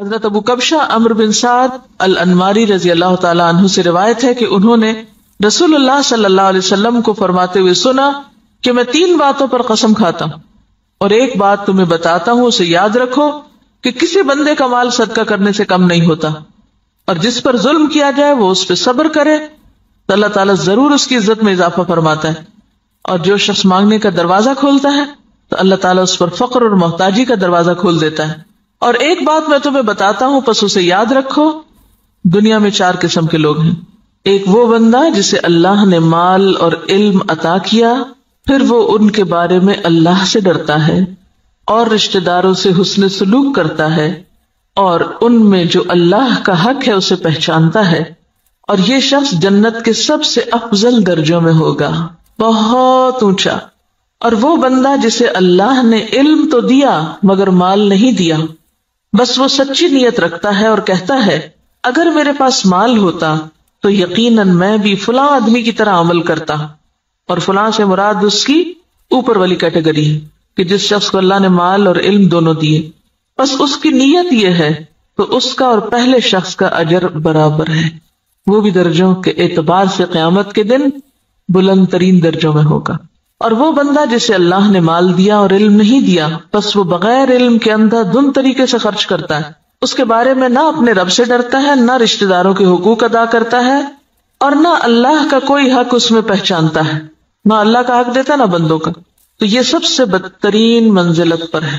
حضرت ابو کبشہ عمرو بن سعد الانماری رضی اللہ تعالیٰ عنہ سے روایت ہے کہ انہوں نے رسول اللہ صلی اللہ علیہ وسلم کو فرماتے ہوئے سنا کہ میں 3 باتوں پر قسم کھاتا ہوں اور ایک بات تمہیں بتاتا ہوں، اسے یاد رکھو کہ کسی بندے کا مال صدقہ کرنے سے کم نہیں ہوتا، اور جس پر ظلم کیا جائے وہ اس پہ صبر کرے تو اللہ تعالیٰ ضرور اس کی عزت میں اضافہ فرماتا ہے، اور جو شخص مانگنے کا دروازہ کھولتا ہے تو اللہ تعالیٰ اس پر فقر اور محتاجی کا دروازہ کھول دیتا ہے۔ اور ایک بات میں تمہیں بتاتا ہوں، پس اسے یاد رکھو، دنیا میں 4 قسم کے لوگ ہیں۔ ایک وہ بندہ جسے اللہ نے مال اور علم عطا کیا، پھر وہ ان کے بارے میں اللہ سے ڈرتا ہے اور رشتہ داروں سے حسن سلوک کرتا ہے، اور ان میں جو اللہ کا حق ہے اسے پہچانتا ہے، اور یہ شخص جنت کے سب سے افضل درجوں میں ہوگا، بہت اونچا۔ اور وہ بندہ جسے اللہ نے علم تو دیا مگر مال نہیں دیا، بس وہ سچی نیت رکھتا ہے اور کہتا ہے اگر میرے پاس مال ہوتا تو یقیناً میں بھی فلاں آدمی کی طرح عمل کرتا، اور فلاں سے مراد اس کی اوپر والی کیٹیگری ہے کہ جس شخص کو اللہ نے مال اور علم دونوں دیے، بس اس کی نیت یہ ہے تو اس کا اور پہلے شخص کا اجر برابر ہے، وہ بھی درجوں کے اعتبار سے قیامت کے دن بلند ترین درجوں میں ہوگا۔ اور وہ بندہ جسے اللہ نے مال دیا اور علم نہیں دیا، بس وہ بغیر علم کے اندھا دھند طریقے سے خرچ کرتا ہے، اس کے بارے میں نہ اپنے رب سے ڈرتا ہے، نہ رشتہ داروں کے حقوق ادا کرتا ہے، اور نہ اللہ کا کوئی حق اس میں پہچانتا ہے، نہ اللہ کا حق دیتا نہ بندوں کا، تو یہ سب سے بدترین منزلت پر ہے۔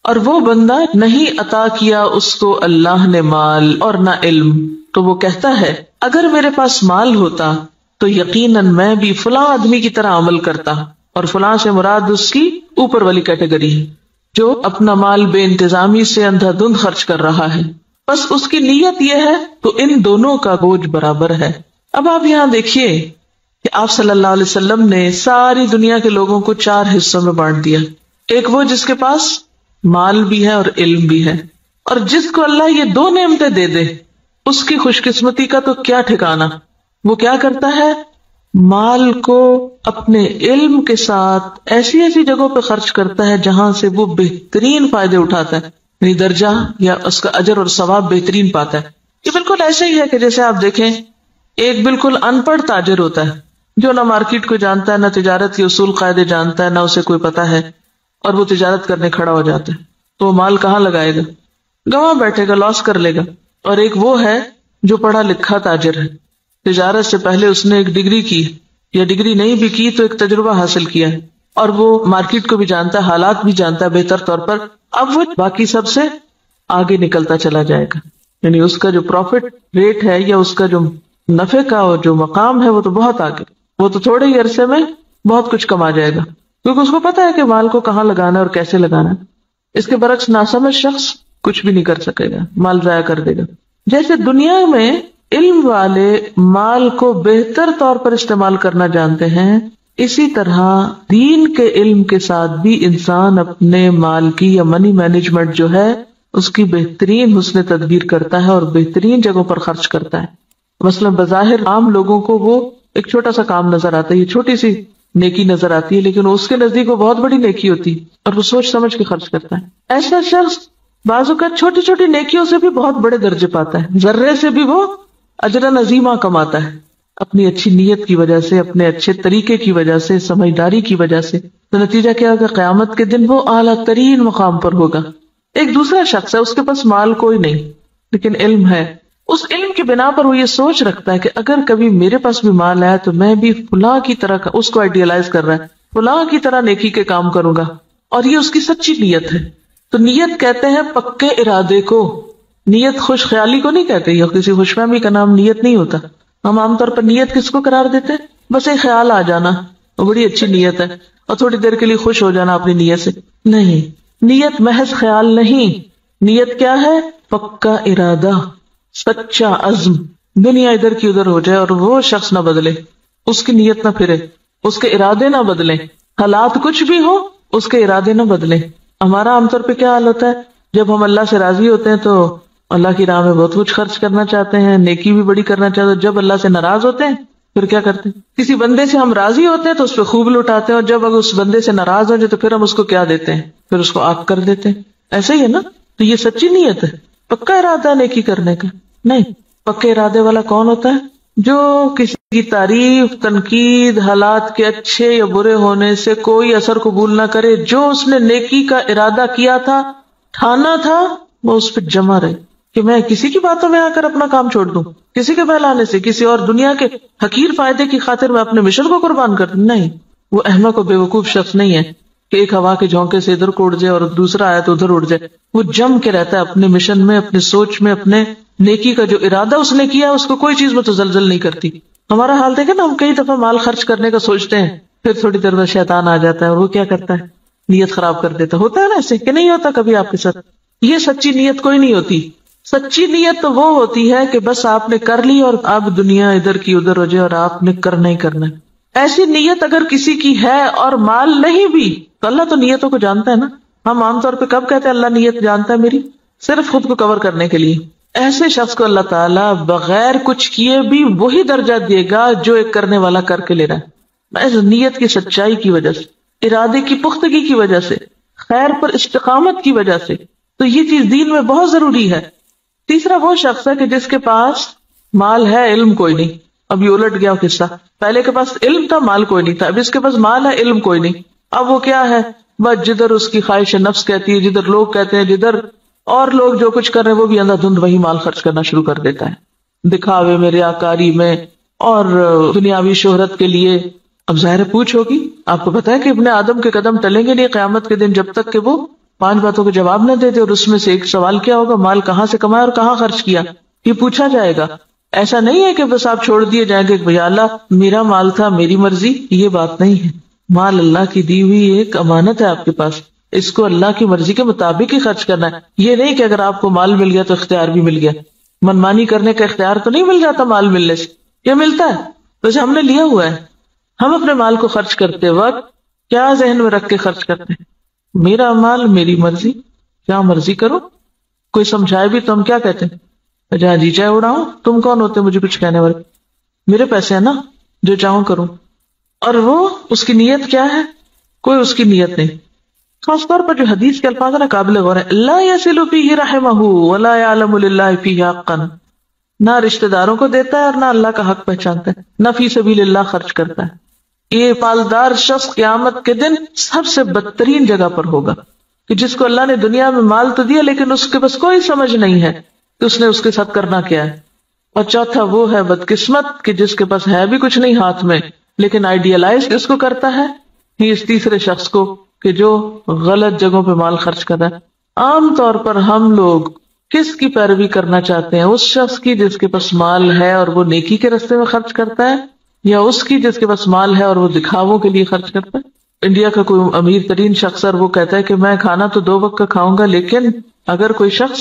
اور وہ بندہ نہیں عطا کیا اس کو اللہ نے مال اور نہ علم، تو وہ کہتا ہے اگر میرے پاس مال ہوتا تو یقیناً میں بھی فلاں آدمی کی طرح عمل کرتا، اور فلاں سے مراد اس کی اوپر والی کیٹیگری ہے جو اپنا مال بے انتظامی سے اندھا دھند خرچ کر رہا ہے، بس اس کی نیت یہ ہے تو ان دونوں کا بوجھ برابر ہے۔ اب آپ یہاں دیکھیے کہ آپ صلی اللہ علیہ وسلم نے ساری دنیا کے لوگوں کو 4 حصوں میں بانٹ دیا۔ ایک وہ جس کے پاس مال بھی ہے اور علم بھی ہے، اور جس کو اللہ یہ 2 نعمتیں دے دے اس کی خوش قسمتی کا تو کیا ٹھکانا۔ وہ کیا کرتا ہے، مال کو اپنے علم کے ساتھ ایسی ایسی جگہوں پہ خرچ کرتا ہے جہاں سے وہ بہترین فائدے اٹھاتا ہے، یعنی درجہ یا اس کا اجر اور ثواب بہترین پاتا ہے۔ یہ بالکل ایسے ہی ہے کہ جیسے آپ دیکھیں ایک بالکل ان پڑھ تاجر ہوتا ہے جو نہ مارکیٹ کو جانتا ہے، نہ تجارت کے اصول قاعدے جانتا ہے، نہ اسے کوئی پتا ہے، اور وہ تجارت کرنے کھڑا ہو جاتا ہے، تو وہ مال کہاں لگائے گا، گواں بیٹھے گا، لاس کر لے گا۔ اور ایک وہ ہے جو پڑھا لکھا تاجر ہے، تجارت سے پہلے اس نے ایک ڈگری کی، یا ڈگری نہیں بھی کی تو ایک تجربہ حاصل کیا ہے، اور وہ مارکیٹ کو بھی جانتا ہے، حالات بھی جانتا ہے بہتر طور پر، اب وہ باقی سب سے آگے نکلتا چلا جائے گا، یعنی اس کا جو پروفٹ ریٹ ہے یا اس کا جو نفع کا اور جو مقام ہے وہ تو بہت آگے، وہ تو تھوڑے ہی عرصے میں بہت کچھ کما جائے گا، کیونکہ اس کو پتا ہے کہ مال کو کہاں لگانا ہے اور کیسے لگانا ہے۔ اس کے برعکس ناسمجھ شخص کچھ بھی نہیں کر سکے گا، مال ضائع کر دے گا۔ جیسے دنیا میں علم والے مال کو بہتر طور پر استعمال کرنا جانتے ہیں، اسی طرح دین کے علم کے ساتھ بھی انسان اپنے مال کی یا منی مینجمنٹ جو ہے اس کی بہترین حسن تدبیر کرتا ہے اور بہترین جگہوں پر خرچ کرتا ہے۔ مثلا بظاہر عام لوگوں کو وہ ایک چھوٹا سا کام نظر آتا ہے، یہ چھوٹی سی نیکی نظر آتی ہے، لیکن اس کے نزدیک وہ بہت بڑی نیکی ہوتی ہے اور وہ سوچ سمجھ کے خرچ کرتا ہے۔ ایسا شخص بعض اوقات چھوٹی چھوٹی نیکیوں سے بھی بہت بڑے درجے پاتا ہے، ذرے سے بھی وہ اجر عظیمہ کماتا ہے، اپنی اچھی نیت کی وجہ سے، اپنے اچھے طریقے کی وجہ سے، سمجھداری کی وجہ سے۔ تو نتیجہ کیا ہوگا، قیامت کے دن وہ اعلیٰ ترین مقام پر ہوگا۔ ایک دوسرا شخص ہے، اس کے پاس مال کوئی نہیں لیکن علم ہے، اس علم کی بنا پر وہ یہ سوچ رکھتا ہے کہ اگر کبھی میرے پاس بھی مال آیا تو میں بھی فلاں کی طرح کا، اس کو آئیڈیالائز کر رہا ہے، فلاں کی طرح نیکی کے کام کروں گا، اور یہ اس کی سچی نیت ہے۔ تو نیت کہتے ہیں پکے ارادے کو، نیت خوش خیالی کو نہیں کہتے، یا کسی خوش فہمی کا نام نیت نہیں ہوتا۔ ہم عام طور پر نیت کس کو قرار دیتے ہیں، بس ایک خیال آ جانا، وہ بڑی اچھی نیت ہے، اور تھوڑی دیر کے لیے خوش ہو جانا اپنی نیت سے۔ نہیں، نیت محض خیال نہیں، نیت کیا ہے، پکا ارادہ، سچا عزم۔ دنیا ادھر کی ادھر ہو جائے اور وہ شخص نہ بدلے، اس کی نیت نہ پھرے، اس کے ارادے نہ بدلیں، حالات کچھ بھی ہو اس کے ارادے نہ بدلیں۔ ہمارا عام طور پہ کیا حال ہوتا ہے، جب ہم اللہ سے راضی ہوتے ہیں تو اللہ کی راہ میں بہت کچھ خرچ کرنا چاہتے ہیں، نیکی بھی بڑی کرنا چاہتے ہیں، جب اللہ سے ناراض ہوتے ہیں پھر کیا کرتے ہیں، کسی بندے سے ہم راضی ہوتے ہیں تو اس پہ خوب لٹاتے ہیں، اور جب اگر اس بندے سے ناراض ہو جائے تو پھر ہم اس کو کیا دیتے ہیں، پھر اس کو آگ کر دیتے ہیں۔ ایسا ہی ہے نا، تو یہ سچی نیت ہے۔ پکا ارادہ نیکی کرنے کا نہیں. پکے ارادے والا کون ہوتا ہے؟ جو کسی کی تعریف، تنقید، حالات کے اچھے یا برے ہونے سے کوئی اثر قبول نہ کرے. جو اس نے نیکی کا ارادہ کیا تھا، ٹھانا تھا، وہ اس پہ جمع رہے کہ میں کسی کی باتوں میں آ کر اپنا کام چھوڑ دوں، کسی کے بہلانے سے، کسی اور دنیا کے حقیر فائدے کی خاطر میں اپنے مشن کو قربان کر دوں. نہیں، وہ احمق و بے وقوف شخص نہیں ہے کہ ایک ہوا کے جھونکے سے ادھر کو اڑ جائے اور دوسرا آیا تو ادھر اڑ جائے. وہ جم کے رہتا ہے اپنے مشن میں، اپنے سوچ میں، اپنے نیکی کا جو ارادہ اس نے کیا اس کو کوئی چیز متزلزل نہیں کرتی. ہمارا حال دیکھیں نا، ہم کئی دفعہ مال خرچ کرنے کا سوچتے ہیں، پھر تھوڑی دیر میں شیطان آ جاتا ہے اور وہ کیا کرتا ہے؟ نیت خراب کر دیتا. ہوتا ہے نا ایسے کہ نہیں ہوتا کبھی آپ کے ساتھ؟ یہ سچی نیت کوئی نہیں ہوتی. سچی نیت تو وہ ہوتی ہے کہ بس آپ نے کر لی اور اب دنیا ادھر کی ادھر ہو جائے اور آپ نے کرنا ہی کرنا ہے. ایسی نیت اگر کسی کی ہے اور مال نہیں بھی تو اللہ تو نیتوں کو جانتا ہے نا. ہم عام طور پہ کب کہتے ہیں اللہ نیت جانتا ہے میری؟ صرف خود کو کور کرنے کے لیے. ایسے شخص کو اللہ تعالیٰ بغیر کچھ کیے بھی وہی درجہ دے گا جو ایک کرنے والا کر کے لے رہا ہے. ایسے نیت کی سچائی کی وجہ سے، ارادے کی پختگی کی وجہ سے، خیر پر استقامت کی وجہ سے. تو یہ چیز دین میں بہت ضروری ہے. تیسرا وہ شخص ہے کہ جس کے پاس مال ہے، علم کوئی نہیں. اب یہ الٹ گیا قصہ. پہلے کے پاس علم تھا، مال کوئی نہیں تھا. اب اس کے پاس مال ہے، علم کوئی نہیں. اب وہ کیا ہے؟ بس جدھر اس کی خواہش نفس کہتی ہے، جدھر لوگ کہتے ہیں، جدھر اور لوگ جو کچھ کر رہے ہیں وہ بھی اندھا دھند وہی مال خرچ کرنا شروع کر دیتا ہے، دکھاوے میں، ریاکاری میں اور دنیاوی شہرت کے لیے. اب ظاہر پوچھ ہوگی. آپ کو پتا ہے کہ ابن آدم کے قدم ٹلیں گے نہیں قیامت کے دن جب تک کہ وہ 5 باتوں کو جواب نہ دے دے. اور اس میں سے ایک سوال کیا ہوگا؟ مال کہاں سے کمایا اور کہاں خرچ کیا؟ یہ پوچھا جائے گا. ایسا نہیں ہے کہ بس آپ چھوڑ دیے جائیں گے کہ اللہ میرا مال تھا، میری مرضی. یہ بات نہیں ہے. مال اللہ کی دی ہوئی ایک امانت ہے آپ کے پاس، اس کو اللہ کی مرضی کے مطابق ہی خرچ کرنا ہے. یہ نہیں کہ اگر آپ کو مال مل گیا تو اختیار بھی مل گیا. منمانی کرنے کا اختیار تو نہیں مل جاتا مال ملنے سے. یہ ملتا ہے ویسے ہم نے لیا ہوا ہے. ہم اپنے مال کو خرچ کرتے وقت کیا ذہن میں رکھ کے خرچ کرتے ہیں؟ میرا مال، میری مرضی، کیا مرضی کرو. کوئی سمجھائے بھی تو ہم کیا کہتے ہیں؟ جہاں جی چاہے اڑاؤں. تم کون ہوتے مجھے کچھ کہنے والے؟ میرے پیسے ہیں نا، جو چاہوں کروں. اور وہ اس کی نیت کیا ہے؟ کوئی اس کی نیت نہیں. خاص طور پر جو حدیث کے الفاظ ہیں نا قابل غور ہے. لا یصل فیہ رحمہ ولا یعلم للہ فیہ حقا. نہ رشتہ داروں کو دیتا ہے اور نہ اللہ کا حق پہچانتا ہے، نہ فی سبیل اللہ خرچ کرتا ہے. یہ مالدار شخص قیامت کے دن سب سے بدترین جگہ پر ہوگا کہ جس کو اللہ نے دنیا میں مال تو دیا لیکن اس کے بس کوئی سمجھ نہیں ہے کہ اس نے اس کے ساتھ کرنا کیا ہے. اور چوتھا وہ ہے بدقسمت کہ جس کے پاس ہے بھی کچھ نہیں ہاتھ میں لیکن آئیڈیالائز اس کو کرتا ہے. یہ اس تیسرے شخص کو کہ جو غلط جگہوں پہ مال خرچ کر رہا ہے. عام طور پر ہم لوگ کس کی پیروی کرنا چاہتے ہیں؟ اس شخص کی جس کے پاس مال ہے اور وہ نیکی کے راستے میں خرچ کرتا ہے، یا اس کی جس کے پاس مال ہے اور وہ دکھاووں کے لیے خرچ کرتا ہے؟ انڈیا کا کوئی امیر ترین شخص اور وہ کہتا ہے کہ میں کھانا تو 2 وقت کا کھاؤں گا، لیکن اگر کوئی شخص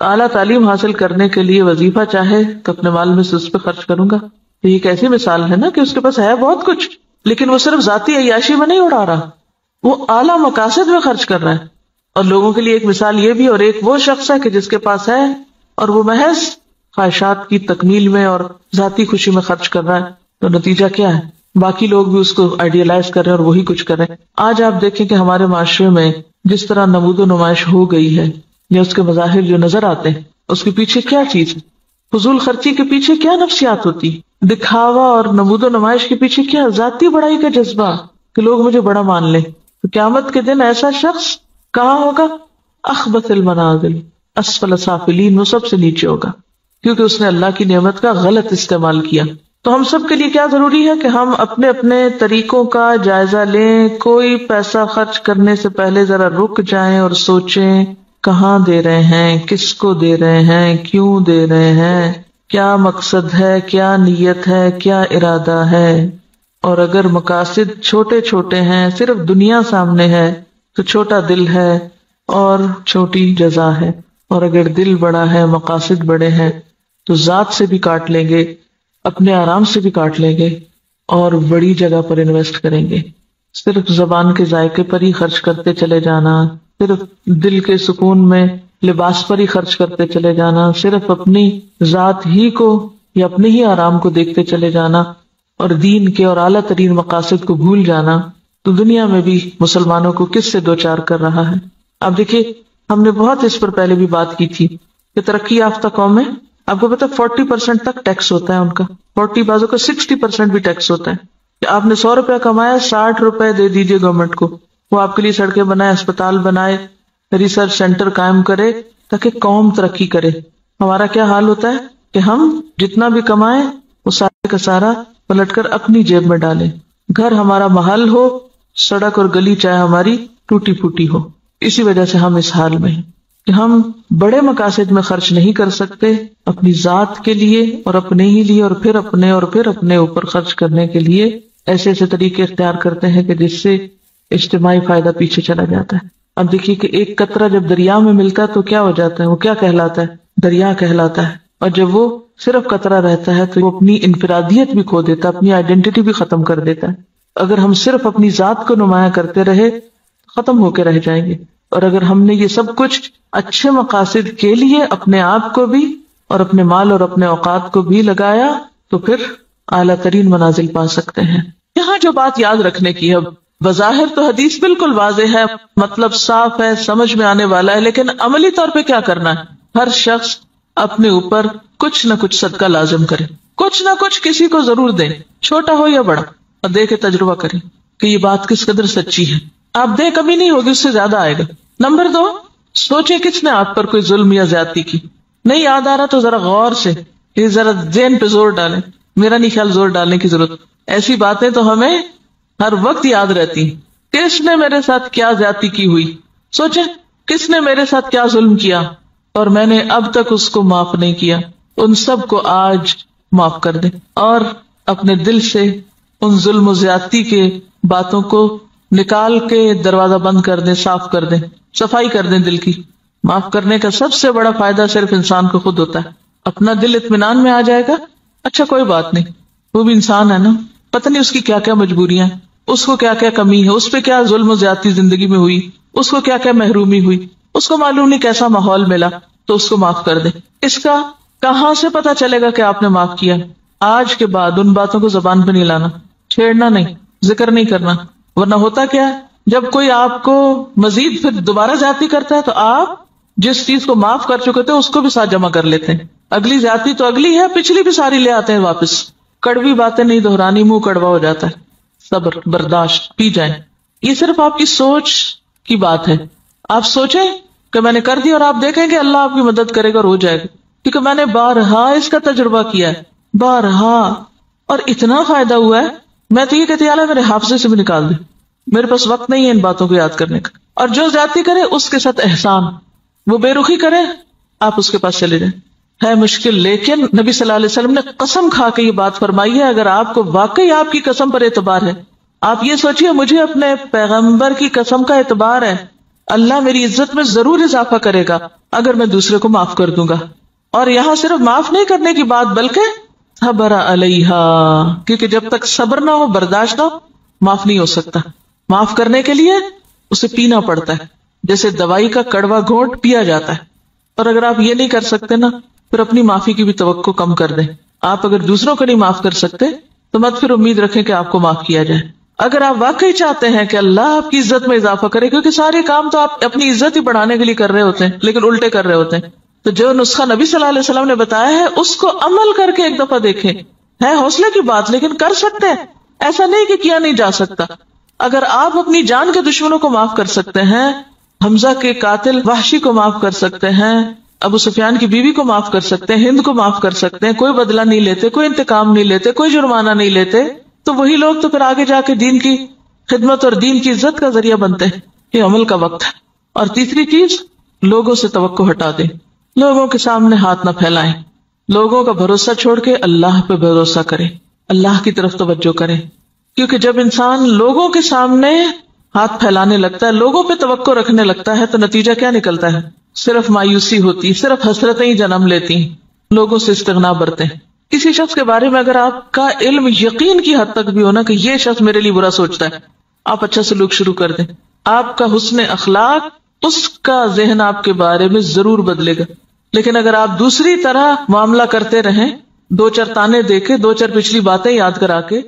اعلیٰ تعلیم حاصل کرنے کے لیے وظیفہ چاہے تو اپنے مال میں سے اس پہ خرچ کروں گا. تو یہ ایک ایسی مثال ہے نا کہ اس کے پاس ہے بہت کچھ لیکن وہ صرف ذاتی عیاشی میں نہیں اڑا رہا، وہ اعلیٰ مقاصد میں خرچ کر رہا ہے. اور لوگوں کے لیے ایک مثال یہ بھی، اور ایک وہ شخص ہے کہ جس کے پاس ہے اور وہ محض خواہشات کی تکمیل میں اور ذاتی خوشی میں خرچ کر رہا ہے. تو نتیجہ کیا ہے؟ باقی لوگ بھی اس کو آئیڈیالائز کر رہے ہیں اور وہی کچھ کر رہے ہیں. آج آپ دیکھیں کہ ہمارے معاشرے میں جس طرح نمود و نمائش ہو گئی ہے یا اس کے مظاہر جو نظر آتے ہیں، اس کے پیچھے کیا چیز ہے؟ فضول خرچی کے پیچھے کیا نفسیات ہوتی؟ دکھاوا اور نمود و نمائش کے پیچھے کیا ذاتی بڑائی کا جذبہ کہ لوگ مجھے بڑا مان لیں. تو قیامت کے دن ایسا شخص کہاں ہوگا؟ اخبث المنازل اسفل سافلین، وہ سب سے نیچے ہوگا کیونکہ اس نے اللہ کی نعمت کا غلط استعمال کیا. تو ہم سب کے لیے کیا ضروری ہے کہ ہم اپنے اپنے طریقوں کا جائزہ لیں. کوئی پیسہ خرچ کرنے سے پہلے ذرا رک جائیں اور سوچیں کہاں دے رہے ہیں، کس کو دے رہے ہیں، کیوں دے رہے ہیں، کیا مقصد ہے، کیا نیت ہے، کیا ارادہ ہے. اور اگر مقاصد چھوٹے چھوٹے ہیں، صرف دنیا سامنے ہے تو چھوٹا دل ہے اور چھوٹی جزا ہے. اور اگر دل بڑا ہے، مقاصد بڑے ہیں تو ذات سے بھی کاٹ لیں گے، اپنے آرام سے بھی کاٹ لیں گے اور بڑی جگہ پر انویسٹ کریں گے. صرف زبان کے ذائقے پر ہی خرچ کرتے چلے جانا، صرف دل کے سکون میں لباس پر ہی خرچ کرتے چلے جانا، صرف اپنی ذات ہی کو یا اپنے ہی آرام کو دیکھتے چلے جانا اور دین کے اور اعلیٰ ترین مقاصد کو بھول جانا، تو دنیا میں بھی مسلمانوں کو کس سے دوچار کر رہا ہے. اب دیکھیے، ہم نے بہت اس پر پہلے بھی بات کی تھی کہ ترقی یافتہ قومیں، آپ کو پتا 40% تک ٹیکس ہوتا ہے ان کا، 40 بازوں کا 60% بھی ٹیکس ہوتا ہے، کہ آپ نے 100 روپے کمایا 60 روپے دے دیجئے گورنمنٹ کو، وہ آپ کے لیے سڑکیں بنائے، اسپتال بنائے، ریسرچ سینٹر قائم کرے تاکہ قوم ترقی کرے۔ ہمارا کیا حال ہوتا ہے کہ ہم جتنا بھی کمائیں وہ سارے کا سارا پلٹ کر اپنی جیب میں ڈالیں، گھر ہمارا محل ہو، سڑک اور گلی چاہے ہماری ٹوٹی پھوٹی ہو۔ اسی وجہ سے ہم اس حال میں ہیں کہ ہم بڑے مقاصد میں خرچ نہیں کر سکتے، اپنی ذات کے لیے اور اپنے ہی لیے، اور پھر اپنے اوپر خرچ کرنے کے لیے ایسے ایسے طریقے اختیار کرتے ہیں کہ جس سے اجتماعی فائدہ پیچھے چلا جاتا ہے۔ اب دیکھیے کہ ایک قطرہ جب دریا میں ملتا ہے تو کیا ہو جاتا ہے، وہ کیا کہلاتا ہے؟ دریا کہلاتا ہے، اور جب وہ صرف قطرہ رہتا ہے تو وہ اپنی انفرادیت بھی کھو دیتا ہے، اپنی آئیڈینٹی بھی ختم کر دیتا ہے۔ اگر ہم صرف اپنی ذات کو نمایاں کرتے رہے ختم ہو کے رہ جائیں گے، اور اگر ہم نے یہ سب کچھ اچھے مقاصد کے لیے اپنے آپ کو بھی اور اپنے مال اور اپنے اوقات کو بھی لگایا تو پھر اعلیٰ ترین منازل پا سکتے ہیں۔ یہاں جو بات یاد رکھنے کی ہے، بظاہر تو حدیث بالکل واضح ہے، مطلب صاف ہے، سمجھ میں آنے والا ہے، لیکن عملی طور پہ کیا کرنا ہے؟ ہر شخص اپنے اوپر کچھ نہ کچھ صدقہ لازم کرے، کچھ نہ کچھ کسی کو ضرور دے، چھوٹا ہو یا بڑا، اور دے کے تجربہ کرے کہ یہ بات کس قدر سچی ہے۔ آپ دے کمی نہیں ہوگی، اس سے زیادہ آئے گا۔ نمبر 2، سوچے کس نے آپ پر کوئی ظلم یا زیادتی کی، نہیں یاد آ رہا تو ذرا غور سے یہ ذرا ذہن پہ زور ڈالیں، میرا نہیں خیال زور ڈالنے کی ضرورت، ایسی باتیں تو ہمیں ہر وقت یاد رہتی، کس نے میرے ساتھ کیا زیادتی کی ہوئی، سوچیں کس نے میرے ساتھ کیا ظلم کیا اور میں نے اب تک اس کو معاف نہیں کیا، ان سب کو آج معاف کر دیں، اور اپنے دل سے ان ظلم و زیادتی کے باتوں کو نکال کے دروازہ بند کر دیں، صاف کر دیں، صفائی کر دیں دل کی۔ معاف کرنے کا سب سے بڑا فائدہ صرف انسان کو خود ہوتا ہے، اپنا دل اطمینان میں آ جائے گا، اچھا کوئی بات نہیں، وہ بھی انسان ہے نا، پتہ نہیں اس کی کیا کیا مجبوریاں، اس کو کیا کیا کمی ہے، اس پہ کیا ظلم و زیادتی زندگی میں ہوئی، اس کو کیا کیا محرومی ہوئی، اس کو معلوم نہیں کیسا ماحول ملا، تو اس کو معاف کر دیں۔ اس کا کہاں سے پتا چلے گا کہ آپ نے معاف کیا؟ آج کے بعد ان باتوں کو زبان پہ نہیں لانا، چھیڑنا نہیں، ذکر نہیں کرنا، ورنہ ہوتا کیا ہے، جب کوئی آپ کو مزید پھر دوبارہ زیادتی کرتا ہے تو آپ جس چیز کو معاف کر چکے تھے اس کو بھی ساتھ جمع کر لیتے ہیں، اگلی زیادتی تو اگلی ہے، پچھلی بھی ساری لے آتے ہیں واپس۔ کڑوی باتیں نہیں دہرانی، منہ کڑوا ہو جاتا ہے۔ صبر، برداشت، پی جائیں۔ یہ صرف آپ کی سوچ کی بات ہے، آپ سوچیں کہ میں نے کر دی اور آپ دیکھیں کہ اللہ آپ کی مدد کرے گا اور ہو جائے گا، کیونکہ میں نے بارہا اس کا تجربہ کیا ہے، بارہا، اور اتنا فائدہ ہوا ہے، میں تو یہ کہتی اللہ میرے حافظے سے بھی نکال دے، میرے پاس وقت نہیں ہے ان باتوں کو یاد کرنے کا۔ اور جو زیادتی کرے اس کے ساتھ احسان، وہ بے رخی کرے، آپ اس کے پاس چلے جائیں۔ ہے مشکل، لیکن نبی صلی اللہ علیہ وسلم نے قسم کھا کے یہ بات فرمائی ہے، اگر آپ کو واقعی آپ کی قسم پر اعتبار ہے، آپ یہ سوچئے مجھے اپنے پیغمبر کی قسم کا اعتبار ہے، اللہ میری عزت میں ضرور اضافہ کرے گا اگر میں دوسرے کو معاف کر دوں گا۔ اور یہاں صرف معاف نہیں کرنے کی بات بلکہ صبر علیہا، کیونکہ جب تک صبر نہ ہو، برداشت نہ ہو، معاف نہیں ہو سکتا۔ معاف کرنے کے لیے اسے پینا پڑتا ہے، جیسے دوائی کا کڑوا گھونٹ پیا جاتا ہے۔ اور اگر آپ یہ نہیں کر سکتے نا، پھر اپنی معافی کی بھی توقع کم کر دیں۔ آپ اگر دوسروں کو نہیں معاف کر سکتے تو مت پھر امید رکھیں کہ آپ کو معاف کیا جائے۔ اگر آپ واقعی چاہتے ہیں کہ اللہ آپ کی عزت میں اضافہ کرے، کیونکہ سارے کام تو آپ اپنی عزت ہی بڑھانے کے لیے کر رہے ہوتے ہیں لیکن الٹے کر رہے ہوتے ہیں، تو جو نسخہ نبی صلی اللہ علیہ وسلم نے بتایا ہے اس کو عمل کر کے ایک دفعہ دیکھیں۔ ہے حوصلے کی بات لیکن کر سکتے ہیں، ایسا نہیں کہ کیا نہیں جا سکتا۔ اگر آپ اپنی جان کے دشمنوں کو معاف کر سکتے ہیں، حمزہ کے قاتل وحشی کو معاف کر سکتے ہیں، ابو سفیان کی بیوی کو معاف کر سکتے ہیں، ہند کو معاف کر سکتے ہیں، کوئی بدلہ نہیں لیتے، کوئی انتقام نہیں لیتے، کوئی جرمانہ نہیں لیتے، تو وہی لوگ تو پھر آگے جا کے دین کی خدمت اور دین کی عزت کا ذریعہ بنتے ہیں۔ یہ عمل کا وقت ہے۔ اور تیسری چیز، لوگوں سے توقع ہٹا دیں، لوگوں کے سامنے ہاتھ نہ پھیلائیں، لوگوں کا بھروسہ چھوڑ کے اللہ پہ بھروسہ کریں، اللہ کی طرف توجہ کریں، کیونکہ جب انسان لوگوں کے سامنے ہاتھ پھیلانے لگتا ہے، لوگوں پہ توقع رکھنے لگتا ہے، تو نتیجہ کیا نکلتا ہے؟ صرف مایوسی ہوتی، صرف حسرتیں ہی جنم لیتی، لوگوں سے استغنا برتے ہیں۔ کسی شخص کے بارے میں اگر آپ کا علم یقین کی حد تک بھی ہونا کہ یہ شخص میرے لیے برا سوچتا ہے، آپ اچھا سلوک شروع کر دیں، آپ کا حسن اخلاق اس کا ذہن آپ کے بارے میں ضرور بدلے گا۔ لیکن اگر آپ دوسری طرح معاملہ کرتے رہیں، دو چار تانے دے کے، دو چار پچھلی باتیں یاد کرا کے،